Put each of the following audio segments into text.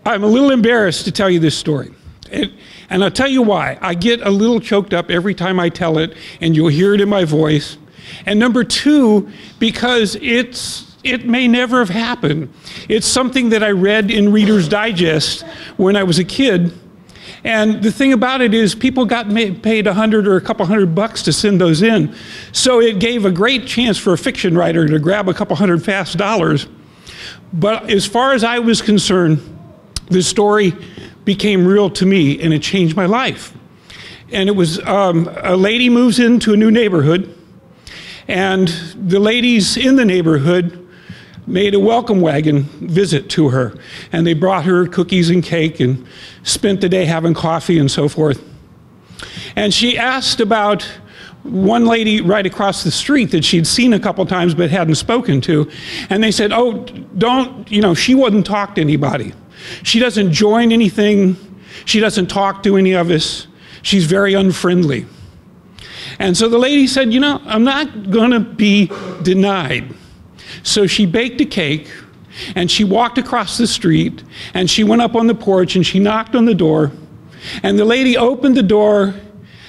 I'm a little embarrassed to tell you this story. And I'll tell you why. I get a little choked up every time I tell it, and you'll hear it in my voice. And number two, because it may never have happened. It's something that I read in Reader's Digest when I was a kid. And the thing about it is people got paid $100 or a couple $100 to send those in. So it gave a great chance for a fiction writer to grab a couple $100 fast dollars. But as far as I was concerned, the story became real to me, and it changed my life. And it was a lady moves into a new neighborhood, and the ladies in the neighborhood made a welcome wagon visit to her. And they brought her cookies and cake and spent the day having coffee and so forth. And she asked about one lady right across the street that she'd seen a couple times but hadn't spoken to. And they said, oh, don't, you know, she wouldn't talk to anybody. She doesn't join anything. She doesn't talk to any of us. She's very unfriendly. And so the lady said, you know, I'm not going to be denied. So she baked a cake, and she walked across the street, and she went up on the porch, and she knocked on the door. And the lady opened the door,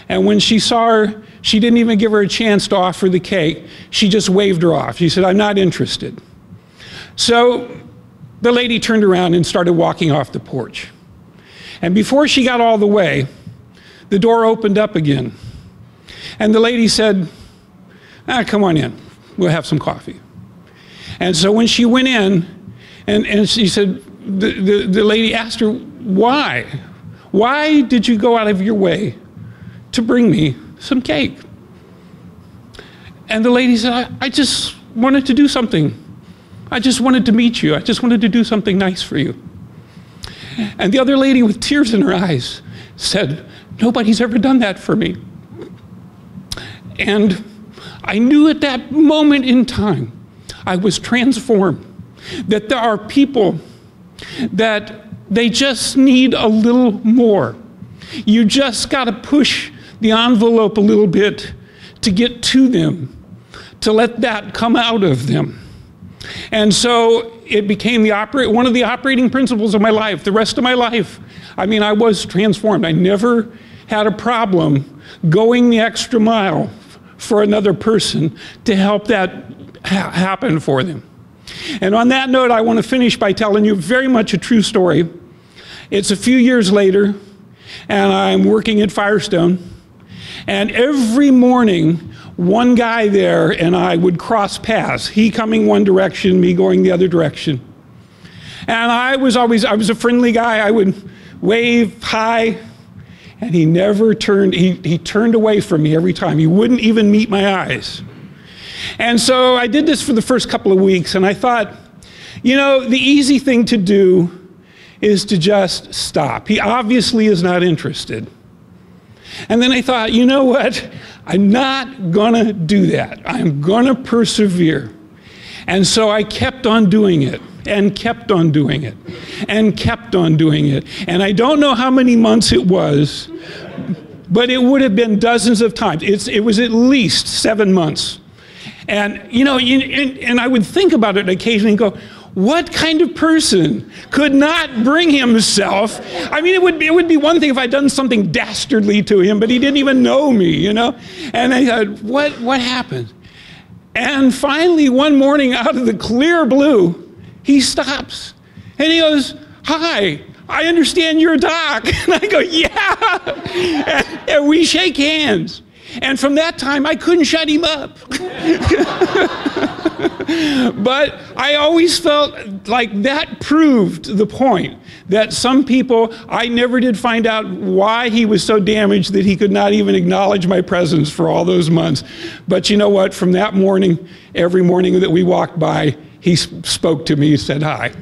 and when she saw her, she didn't even give her a chance to offer the cake. She just waved her off. She said, I'm not interested. So the lady turned around and started walking off the porch. And before she got all the way, the door opened up again. And the lady said, come on in. We'll have some coffee. And so when she went in, and she said, the lady asked her, why? Why did you go out of your way to bring me some cake? And the lady said, I just wanted to do something. I just wanted to meet you. I just wanted to do something nice for you. And the other lady with tears in her eyes said, nobody's ever done that for me. And I knew at that moment in time, I was transformed. That there are people that they just need a little more. You just got to push the envelope a little bit to get to them, to let that come out of them. And so it became one of the operating principles of my life. The rest of my life, I mean, I was transformed. I never had a problem going the extra mile for another person to help that happen for them. And on that note, I want to finish by telling you very much a true story. It's a few years later, and I'm working at Firestone, and every morning, one guy there and I would cross paths, he coming one direction, me going the other direction. And I was a friendly guy. I would wave, hi, and he never turned, he turned away from me every time. He wouldn't even meet my eyes. And so I did this for the first couple of weeks, and I thought, you know, the easy thing to do is to just stop. He obviously is not interested. And then I thought, you know what? I'm not gonna do that. I'm gonna persevere. And so I kept on doing it, and kept on doing it, and kept on doing it. And I don't know how many months it was, but it would have been dozens of times. It was at least 7 months. And, you know, and I would think about it occasionally and go, what kind of person could not bring himself? I mean, it would be one thing if I'd done something dastardly to him, but he didn't even know me, you know? And I thought, what happened? And finally, one morning, out of the clear blue, he stops. And he goes, hi, I understand you're Doc. And I go, yeah. And we shake hands. And from that time, I couldn't shut him up. But I always felt like that proved the point that some people, I never did find out why he was so damaged that he could not even acknowledge my presence for all those months. But you know what? From that morning, every morning that we walked by, he spoke to me, he said hi.